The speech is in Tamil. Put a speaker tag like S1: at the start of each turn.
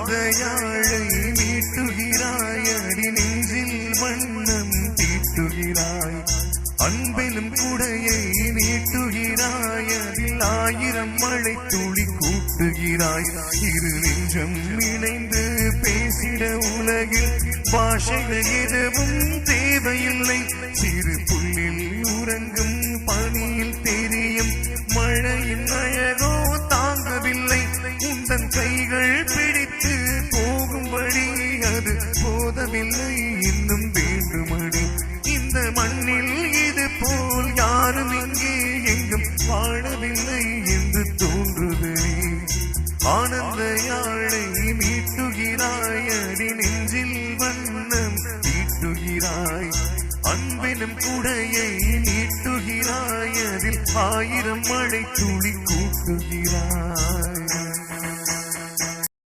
S1: ஆனந்த யாழை மீட்டுகிறாய் அடி நெஞ்சில் வண்ணம் தீட்டுகிறாய் அன்பெனும் குடையை நீட்டுகிறாய் அதில் 1000 மழை துளி கூட்டுகிறாய் இரு நெஞ்சம் இணைந்து பேசிட உலகில் பாஷைகள் எதுவும் தேவையில்லை சிறு புல்லில் உறங்கும் பனியில் தெரியும் மழையின் அழகோ தாங்கவில்லை உந்தன் கைகள் பிடித்து போகும்படி அது போதவில்லை இன்னும் வேண்டுமடி இந்த மண்ணில் இது போல் யாரும் இங்கே எங்கும் வாழவில்லை என்று தோன்றுதே ஆனந்த யாழை மீட்டுகிறாய் அடி நெஞ்சில் வண்ணம் தீட்டுகிறாய் அன்பெனும் குடையை நீட்டுகிறாய் அதில் 1000 மழை துளி கூட்டுகிறாய்